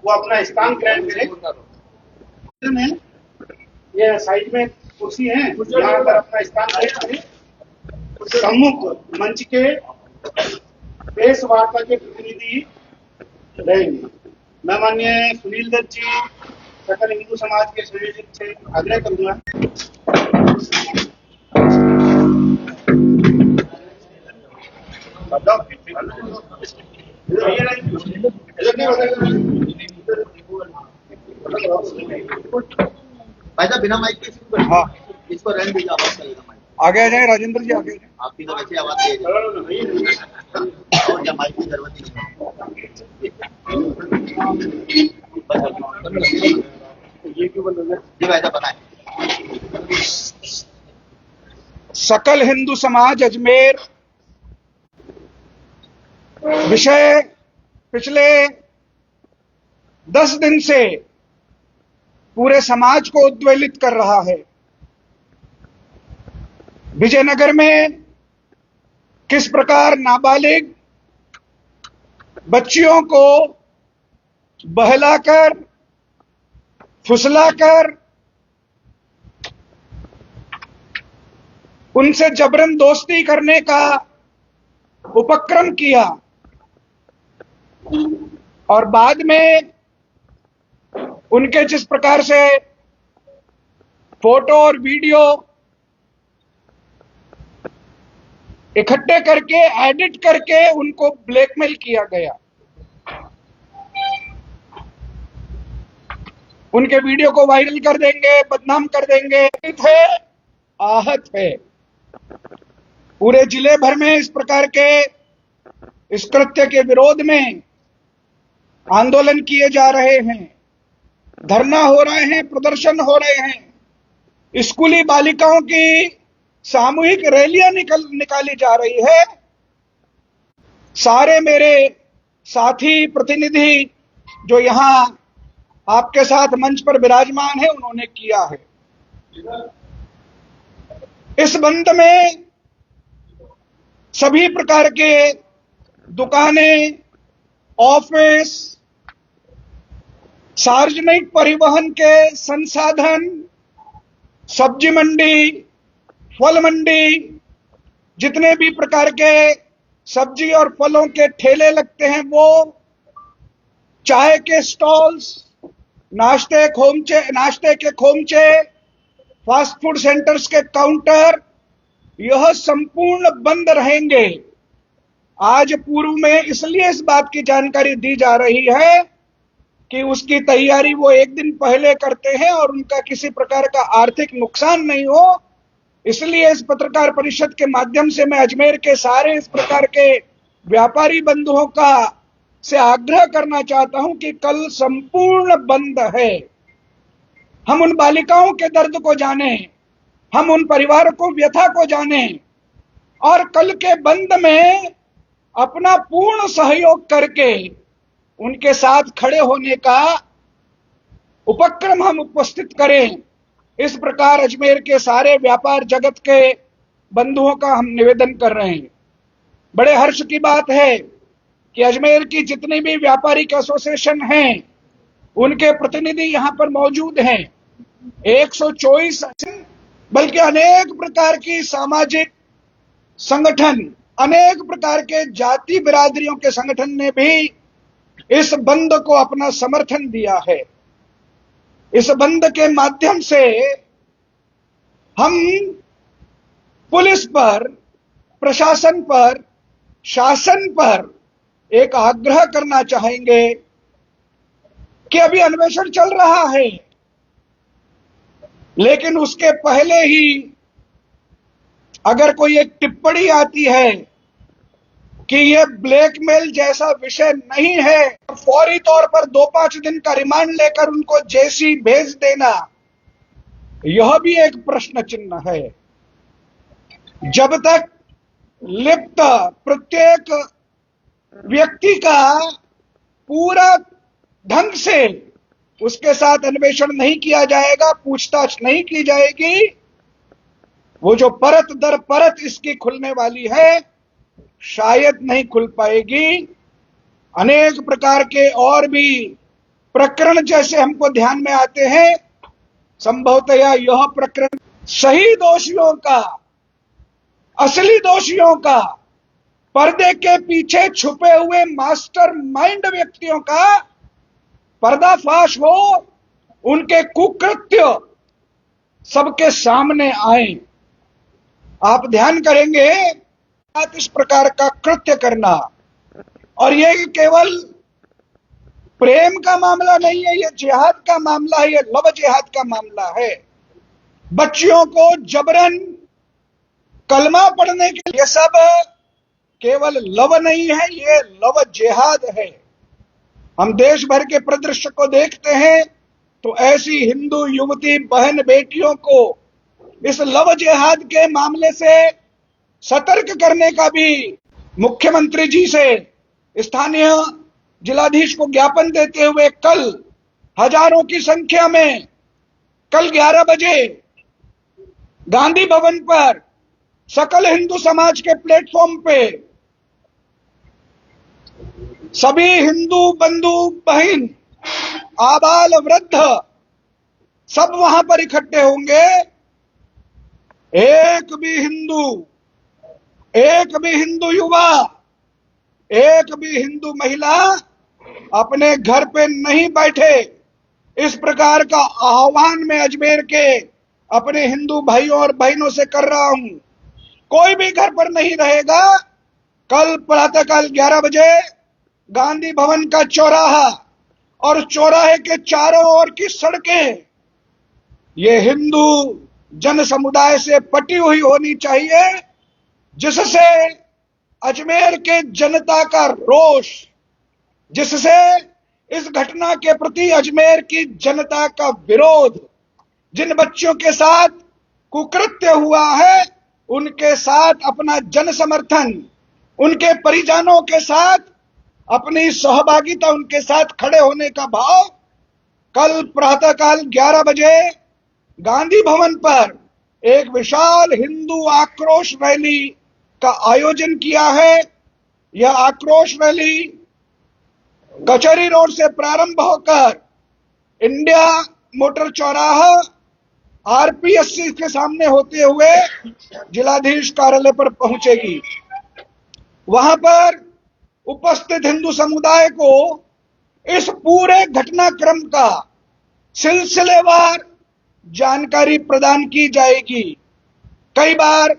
वो अपना स्थान ग्रहण करें। ये साइड में कुर्सी है, यहाँ पर अपना स्थान ग्रहण करें। सम्मुख मंच के प्रेस वार्ता के प्रतिनिधि रहेंगे। मैं माननीय सुनील दत्त जी सकल हिंदू समाज के संयोजक से आग्रह करूंगा। भाई साहब बिना माइक के हाँ इसको रहने दीजिए, आवाज करेगा माइक। आगे आ जाए राजेंद्र जी, आगे आपकी तो वैसे आवाज और क्या माइक की जरूरत ही नहीं। ये क्यों बंद हो गया जी? भाई साहब बताएं। सकल हिंदू समाज अजमेर विषय पिछले 10 दिन से पूरे समाज को उद्वेलित कर रहा है। विजयनगर में किस प्रकार नाबालिग बच्चियों को बहलाकर, फुसलाकर उनसे जबरन दोस्ती करने का उपक्रम किया और बाद में उनके जिस प्रकार से फोटो और वीडियो इकट्ठे करके एडिट करके उनको ब्लैकमेल किया गया, उनके वीडियो को वायरल कर देंगे, बदनाम कर देंगे, आहत है। पूरे जिले भर में इस प्रकार के इस कृत्य के विरोध में आंदोलन किए जा रहे हैं, धरना हो रहे हैं, प्रदर्शन हो रहे हैं, स्कूली बालिकाओं की सामूहिक रैलियां निकाली जा रही है। सारे मेरे साथी प्रतिनिधि जो यहां आपके साथ मंच पर विराजमान है, उन्होंने किया है। इस बंद में सभी प्रकार के दुकानें, ऑफिस, सार्वजनिक परिवहन के संसाधन, सब्जी मंडी, फल मंडी, जितने भी प्रकार के सब्जी और फलों के ठेले लगते हैं, वो चाय के स्टॉल्स, नाश्ते के खोमचे, फास्ट फूड सेंटर्स के काउंटर, यह संपूर्ण बंद रहेंगे। आज पूर्व में इसलिए इस बात की जानकारी दी जा रही है कि उसकी तैयारी वो एक दिन पहले करते हैं और उनका किसी प्रकार का आर्थिक नुकसान नहीं हो, इसलिए इस पत्रकार परिषद के माध्यम से मैं अजमेर के सारे इस प्रकार के व्यापारी बंधुओं का से आग्रह करना चाहता हूं कि कल संपूर्ण बंद है। हम उन बालिकाओं के दर्द को जाने, हम उन परिवारों को व्यथा को जाने और कल के बंद में अपना पूर्ण सहयोग करके उनके साथ खड़े होने का उपक्रम हम उपस्थित करें। इस प्रकार अजमेर के सारे व्यापार जगत के बंधुओं का हम निवेदन कर रहे हैं। बड़े हर्ष की बात है कि अजमेर की जितनी भी व्यापारिक एसोसिएशन हैं, उनके प्रतिनिधि यहां पर मौजूद हैं। 124 बल्कि अनेक प्रकार की सामाजिक संगठन, अनेक प्रकार के जाति बिरादरियों के संगठन ने भी इस बंद को अपना समर्थन दिया है। इस बंद के माध्यम से हम पुलिस पर, प्रशासन पर, शासन पर एक आग्रह करना चाहेंगे कि अभी अन्वेषण चल रहा है, लेकिन उसके पहले ही अगर कोई एक टिप्पणी आती है कि यह ब्लैकमेल जैसा विषय नहीं है, फौरी तौर पर 2-5 दिन का रिमांड लेकर उनको जेसी भेज देना, यह भी एक प्रश्न चिन्ह है। जब तक लिप्त प्रत्येक व्यक्ति का पूरा ढंग से उसके साथ अन्वेषण नहीं किया जाएगा, पूछताछ नहीं की जाएगी, वो जो परत दर परत इसकी खुलने वाली है, शायद नहीं खुल पाएगी। अनेक प्रकार के और भी प्रकरण जैसे हमको ध्यान में आते हैं, संभवतया यह प्रकरण सही दोषियों का, असली दोषियों का, पर्दे के पीछे छुपे हुए मास्टरमाइंड व्यक्तियों का पर्दाफाश हो, उनके कुकृत्य सबके सामने आए। आप ध्यान करेंगे इस प्रकार का कृत्य करना, और ये केवल प्रेम का मामला नहीं है, ये जिहाद का मामला है, ये लव जिहाद का मामला है। बच्चियों को जबरन कलमा पढ़ने के लिए, सब केवल लव नहीं है, ये लव जिहाद है। हम देश भर के परिदृश्य को देखते हैं तो ऐसी हिंदू युवती बहन बेटियों को इस लव जिहाद के मामले से सतर्क करने का भी मुख्यमंत्री जी से स्थानीय जिलाधीश को ज्ञापन देते हुए कल हजारों की संख्या में, कल 11 बजे गांधी भवन पर सकल हिंदू समाज के प्लेटफॉर्म पे सभी हिंदू बंधु बहन, आबाल वृद्ध सब वहां पर इकट्ठे होंगे। एक भी हिंदू युवा, एक भी हिंदू महिला अपने घर पे नहीं बैठे। इस प्रकार का आह्वान मैं अजमेर के अपने हिंदू भाइयों और बहनों से कर रहा हूं। कोई भी घर पर नहीं रहेगा। कल प्रातःकाल 11 बजे गांधी भवन का चौराहा और चौराहे के चारों ओर की सड़कें ये हिंदू जन समुदाय से पटी हुई होनी चाहिए, जिससे अजमेर के जनता का रोष, जिससे इस घटना के प्रति अजमेर की जनता का विरोध, जिन बच्चों के साथ कुकृत्य हुआ है उनके साथ अपना जन समर्थन, उनके परिजनों के साथ अपनी सहभागिता, उनके साथ खड़े होने का भाव कल प्रातःकाल 11 बजे गांधी भवन पर एक विशाल हिंदू आक्रोश रैली का आयोजन किया है। यह आक्रोश रैली कचहरी रोड से प्रारंभ होकर इंडिया मोटर चौराहा आरपीएससी के सामने होते हुए जिलाधीश कार्यालय पर पहुंचेगी। वहां पर उपस्थित हिंदू समुदाय को इस पूरे घटनाक्रम का सिलसिलेवार जानकारी प्रदान की जाएगी। कई बार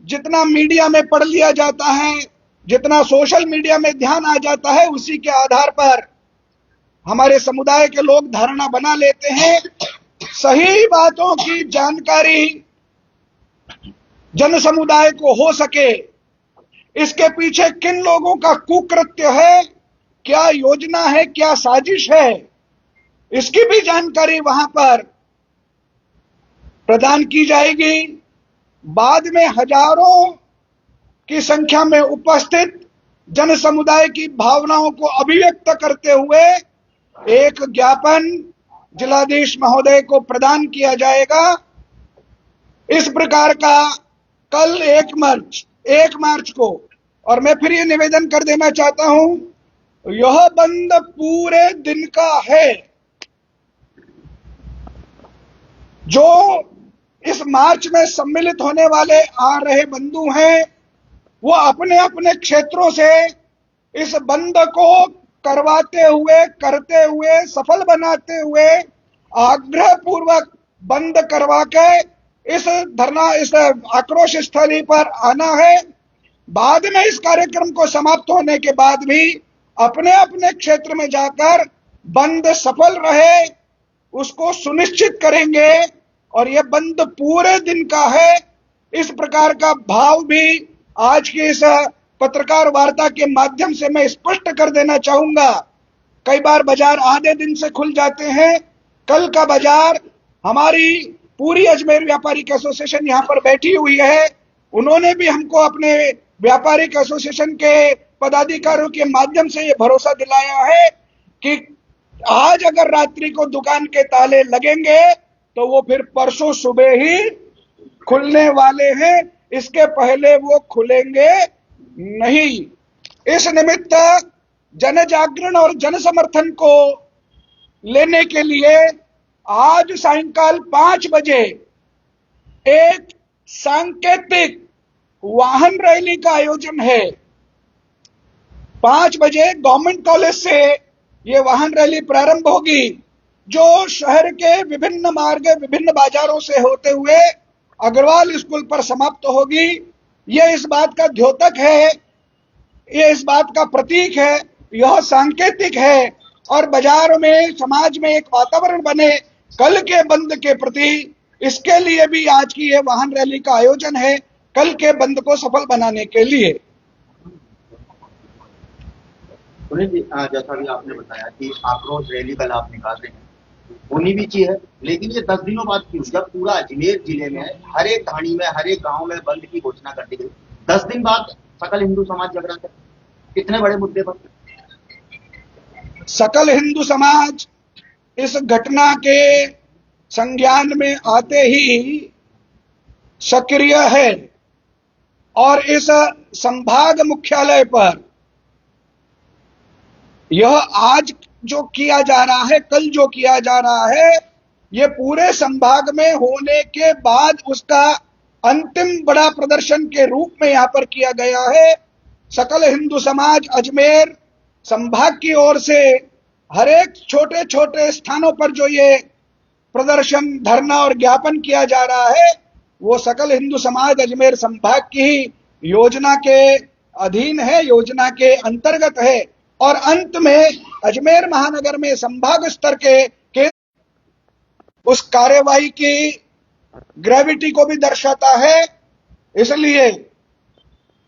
जितना मीडिया में पढ़ लिया जाता है, जितना सोशल मीडिया में ध्यान आ जाता है, उसी के आधार पर हमारे समुदाय के लोग धारणा बना लेते हैं। सही बातों की जानकारी जन समुदाय को हो सके, इसके पीछे किन लोगों का कुकृत्य है, क्या योजना है, क्या साजिश है, इसकी भी जानकारी वहां पर प्रदान की जाएगी। बाद में हजारों की संख्या में उपस्थित जन समुदाय की भावनाओं को अभिव्यक्त करते हुए एक ज्ञापन जिलाधीश महोदय को प्रदान किया जाएगा। इस प्रकार का कल 1 मार्च को, और मैं फिर ये निवेदन कर देना चाहता हूं, यह बंद पूरे दिन का है। जो इस मार्च में सम्मिलित होने वाले आ रहे बंधु हैं, वो अपने अपने क्षेत्रों से इस बंद को करवाते हुए, करते हुए, सफल बनाते हुए, आग्रह पूर्वक बंद करवा के इस आक्रोश स्थली पर आना है। बाद में इस कार्यक्रम को समाप्त होने के बाद भी अपने अपने क्षेत्र में जाकर बंद सफल रहे, उसको सुनिश्चित करेंगे। और यह बंद पूरे दिन का है, इस प्रकार का भाव भी आज की इस पत्रकार वार्ता के माध्यम से मैं स्पष्ट कर देना चाहूंगा। कई बार बाजार आधे दिन से खुल जाते हैं। कल का बाजार, हमारी पूरी अजमेर व्यापारिक एसोसिएशन यहाँ पर बैठी हुई है, उन्होंने भी हमको अपने व्यापारिक एसोसिएशन के पदाधिकारियों के माध्यम से ये भरोसा दिलाया है कि आज अगर रात्रि को दुकान के ताले लगेंगे तो वो फिर परसों सुबह ही खुलने वाले हैं, इसके पहले वो खुलेंगे नहीं। इस निमित्त जन जागरण और जन समर्थन को लेने के लिए आज सायंकाल 5 बजे एक सांकेतिक वाहन रैली का आयोजन है। 5 बजे गवर्नमेंट कॉलेज से ये वाहन रैली प्रारंभ होगी, जो शहर के विभिन्न मार्ग, विभिन्न बाजारों से होते हुए अग्रवाल स्कूल पर समाप्त होगी। ये इस बात का द्योतक है, ये इस बात का प्रतीक है, यह सांकेतिक है और बाजार में, समाज में एक वातावरण बने कल के बंद के प्रति, इसके लिए भी आज की ये वाहन रैली का आयोजन है, कल के बंद को सफल बनाने के लिए। सुनील जी, जैसा भी आपने बताया कि आक्रोश रैली कल आप निकाल रहे हैं, होनी भी चाहिए, लेकिन ये 10 दिनों बाद क्यों, जब पूरा अजमेर जिले में हर एक ढाणी में, हर एक गांव में बंद की घोषणा कर दी गई, 10 दिन बाद सकल हिंदू समाज जागरण है, कितने बड़े मुद्दे पर? सकल हिंदू समाज इस घटना के संज्ञान में आते ही सक्रिय है और इस संभाग मुख्यालय पर यह आज जो किया जा रहा है, कल जो किया जा रहा है, ये पूरे संभाग में होने के बाद उसका अंतिम बड़ा प्रदर्शन के रूप में यहां पर किया गया है। सकल हिंदू समाज अजमेर संभाग की ओर से हर एक छोटे छोटे स्थानों पर जो ये प्रदर्शन, धरना और ज्ञापन किया जा रहा है, वो सकल हिंदू समाज अजमेर संभाग की ही योजना के अधीन है, योजना के अंतर्गत है और अंत में अजमेर महानगर में संभाग स्तर के उस कार्यवाही की ग्रेविटी को भी दर्शाता है। इसलिए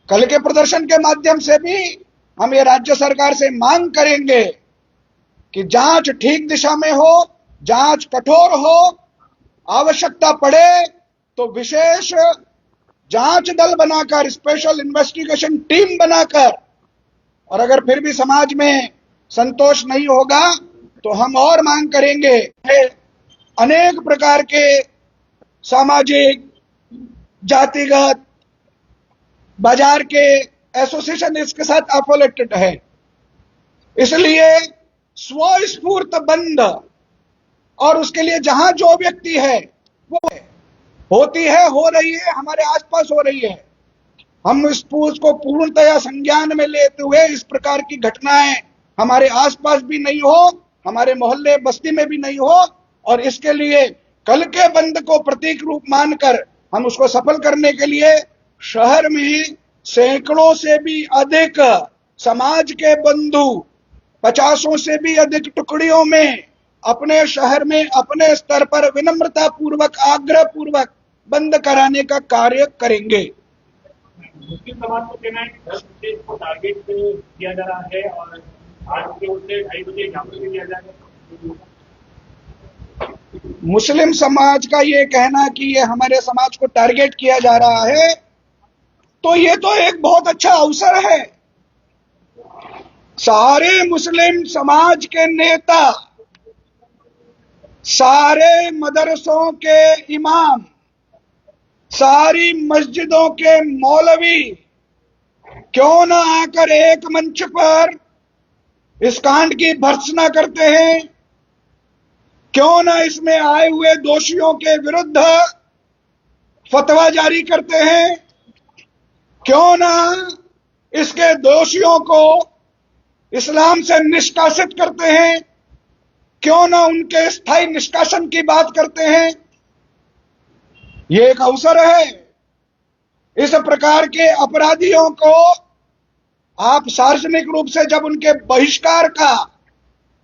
कल के प्रदर्शन के माध्यम से भी हम ये राज्य सरकार से मांग करेंगे कि जांच ठीक दिशा में हो, जांच कठोर हो, आवश्यकता पड़े तो विशेष जांच दल बनाकर, स्पेशल इन्वेस्टिगेशन टीम बनाकर, और अगर फिर भी समाज में संतोष नहीं होगा तो हम और मांग करेंगे। अनेक प्रकार के सामाजिक, जातिगत, बाजार के एसोसिएशन इसके साथ एफिलिएटेड है, इसलिए स्वस्फूर्त बंद और उसके लिए जहां जो व्यक्ति है वो होती है, हो रही है, हमारे आसपास हो रही है, हम इस को पूर्णतया संज्ञान में लेते हुए इस प्रकार की घटनाएं हमारे आसपास भी नहीं हो, हमारे मोहल्ले बस्ती में भी नहीं हो, और इसके लिए कल के बंद को प्रतीक रूप मानकर हम उसको सफल करने के लिए शहर में सैकड़ों से भी अधिक समाज के बंधु, 50 से भी अधिक टुकड़ियों में अपने शहर में अपने स्तर पर विनम्रता पूर्वक, आग्रह पूर्वक बंद कराने का कार्य करेंगे। मुस्लिम समाज को कहना है कि 10 बजे को टारगेट किया जा रहा है और आज के उसे 2:30 बजे ज्ञापन भी दिया जाएगा। मुस्लिम समाज का ये कहना कि ये हमारे समाज को टारगेट किया जा रहा है, तो ये तो एक बहुत अच्छा अवसर है। सारे मुस्लिम समाज के नेता, सारे मदरसों के इमाम, सारी मस्जिदों के मौलवी क्यों ना आकर एक मंच पर इस कांड की भर्त्सना करते हैं, क्यों ना इसमें आए हुए दोषियों के विरुद्ध फतवा जारी करते हैं, क्यों ना इसके दोषियों को इस्लाम से निष्कासित करते हैं, क्यों ना उनके स्थायी निष्कासन की बात करते हैं। ये एक अवसर है। इस प्रकार के अपराधियों को आप सार्वजनिक रूप से, जब उनके बहिष्कार का,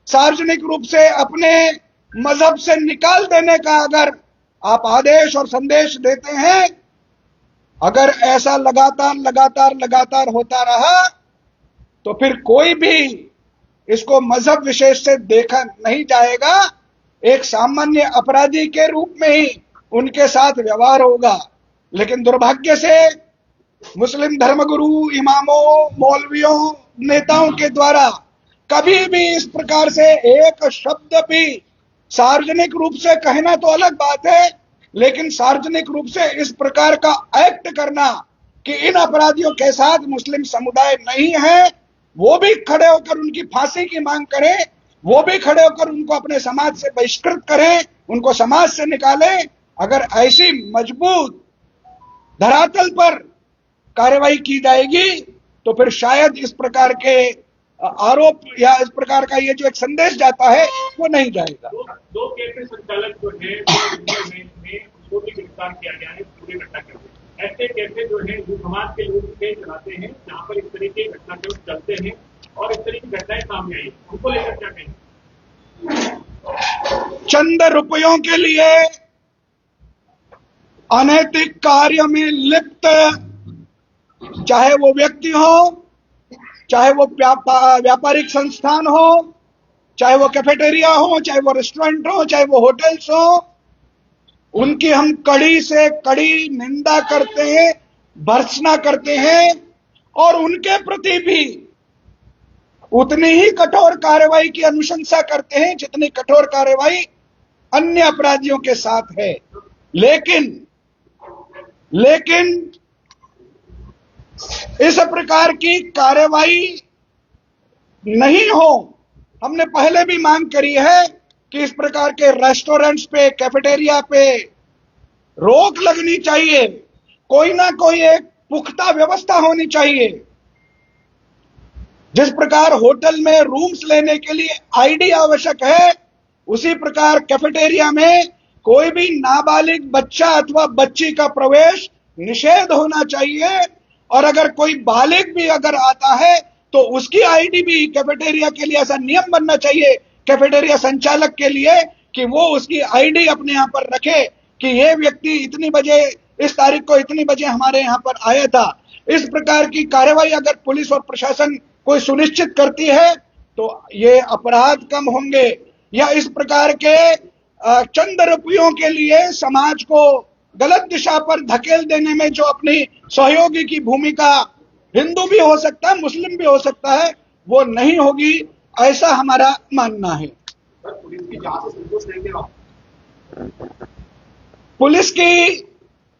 सार्वजनिक रूप से अपने मजहब से निकाल देने का अगर आप आदेश और संदेश देते हैं, अगर ऐसा लगातार होता रहा तो फिर कोई भी इसको मजहब विशेष से देखा नहीं जाएगा, एक सामान्य अपराधी के रूप में ही उनके साथ व्यवहार होगा। लेकिन दुर्भाग्य से मुस्लिम धर्मगुरु, इमामों, मौलवियों, नेताओं के द्वारा कभी भी इस प्रकार से एक शब्द भी सार्वजनिक रूप से कहना तो अलग बात है, लेकिन सार्वजनिक रूप से इस प्रकार का एक्ट करना कि इन अपराधियों के साथ मुस्लिम समुदाय नहीं है, वो भी खड़े होकर उनकी फांसी की मांग करें, वो भी खड़े होकर उनको अपने समाज से बहिष्कृत करें, उनको समाज से निकालें। अगर ऐसी मजबूत धरातल पर कार्रवाई की जाएगी तो फिर शायद इस प्रकार के आरोप या इस प्रकार का ये जो एक संदेश जाता है वो नहीं जाएगा। दो कैफे संचालक जो है उसको भी गिरफ्तार किया गया है पूरी घटना के लिए। ऐसे कैफे जो है जो समाज के लोग से चलाते हैं, जहाँ पर इस तरीके के घटनाक्रम चलते हैं और इस तरह की घटनाएं सामने आई, उनको लेकर क्या कहेंगे? चंद रुपयों के लिए अनैतिक कार्य में लिप्त, चाहे वो व्यक्ति हो, चाहे वो व्यापारिक संस्थान हो, चाहे वो कैफेटेरिया हो, चाहे वो रेस्टोरेंट हो, चाहे वो होटल्स हो, उनकी हम कड़ी से कड़ी निंदा करते हैं, भर्त्सना करते हैं और उनके प्रति भी उतनी ही कठोर कार्रवाई की अनुशंसा करते हैं जितनी कठोर कार्रवाई अन्य अपराधियों के साथ है। लेकिन इस प्रकार की कार्रवाई नहीं हो, हमने पहले भी मांग करी है कि इस प्रकार के रेस्टोरेंट्स पे, कैफेटेरिया पे रोक लगनी चाहिए। कोई ना कोई एक पुख्ता व्यवस्था होनी चाहिए। जिस प्रकार होटल में रूम्स लेने के लिए आईडी आवश्यक है, उसी प्रकार कैफेटेरिया में कोई भी नाबालिग बच्चा अथवा बच्ची का प्रवेश निषेध होना चाहिए। और अगर कोई बालिग भी अगर आता है तो उसकी आईडी भी कैफेटेरिया के लिए ऐसा नियम बनना चाहिए कैफेटेरिया संचालक के लिए कि वो उसकी आईडी अपने यहां पर रखे कि ये व्यक्ति इतनी बजे, इस तारीख को इतनी बजे हमारे यहां पर आया था। इस प्रकार की कार्रवाई अगर पुलिस और प्रशासन कोई सुनिश्चित करती है तो ये अपराध कम होंगे। या इस प्रकार के चंद रुपयों के लिए समाज को गलत दिशा पर धकेल देने में जो अपनी सहयोगी की भूमिका, हिंदू भी हो सकता है, मुस्लिम भी हो सकता है, वो नहीं होगी, ऐसा हमारा मानना है। पुलिस की जांच से संतुष्ट नहीं थे आप? पुलिस की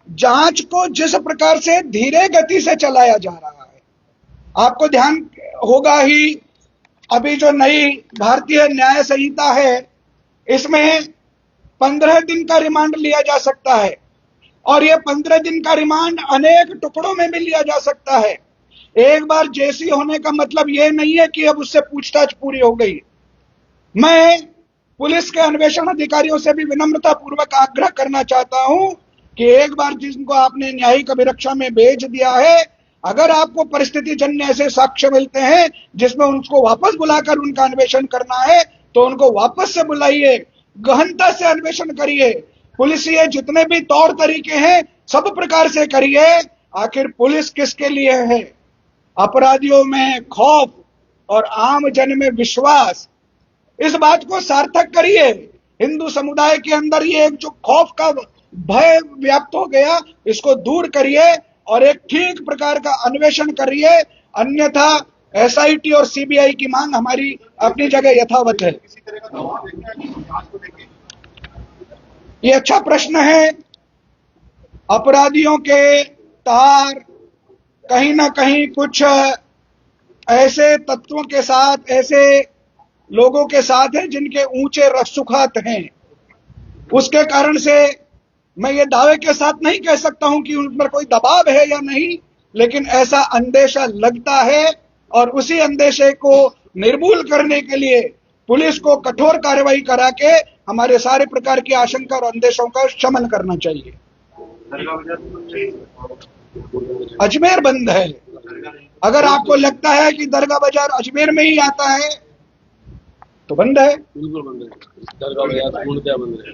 जांच को जिस प्रकार से धीरे गति से चलाया जा रहा है, आपको ध्यान होगा ही, अभी जो नई भारतीय न्याय संहिता है इसमें 15 दिन का रिमांड लिया जा सकता है और ये 15 दिन का रिमांड अनेक टुकड़ों में भी लिया जा सकता है। एक बार जेसी होने का मतलब ये नहीं है कि अब उससे पूछताछ पूरी हो गई। मैं पुलिस के अन्वेषण अधिकारियों से भी विनम्रता पूर्वक आग्रह करना चाहता हूं कि एक बार जिनको आपने न्यायिक अभिरक्षा में भेज दिया है, अगर आपको परिस्थिति जन्य ऐसे साक्ष्य मिलते हैं जिसमें उनको वापस बुलाकर उनका अन्वेषण करना है तो उनको वापस से बुलाइए, गहनता से अन्वेषण करिए। पुलिसिए जितने भी तौर तरीके हैं सब प्रकार से करिए। आखिर पुलिस किसके लिए है? अपराधियों में खौफ और आम जन में विश्वास, इस बात को सार्थक करिए। हिंदू समुदाय के अंदर ये एक जो खौफ का भय व्याप्त हो गया, इसको दूर करिए और एक ठीक प्रकार का अन्वेषण करिए। अन्यथा एसआईटी और सीबीआई की मांग हमारी अपनी जगह यथावत है। किसी तरह का दबाव देखा है जांच को लेकर? ये अच्छा प्रश्न है। अपराधियों के तार कहीं ना कहीं कुछ ऐसे तत्वों के साथ, ऐसे लोगों के साथ हैं जिनके ऊंचे रसूखात हैं। उसके कारण से मैं ये दावे के साथ नहीं कह सकता हूं कि उन पर कोई दबाव है या नहीं, लेकिन ऐसा अंदेशा लगता है और उसी अंदेशे को निर्मूल करने के लिए पुलिस को कठोर कार्रवाई करा के हमारे सारे प्रकार की आशंका और अंदेशों का शमन करना चाहिए। अजमेर बंद है। अगर आपको लगता है कि दरगाह बाजार अजमेर में ही आता है तो बंद है। बिल्कुल बंद है, दरगाह बाजार पूर्णतः बंद है।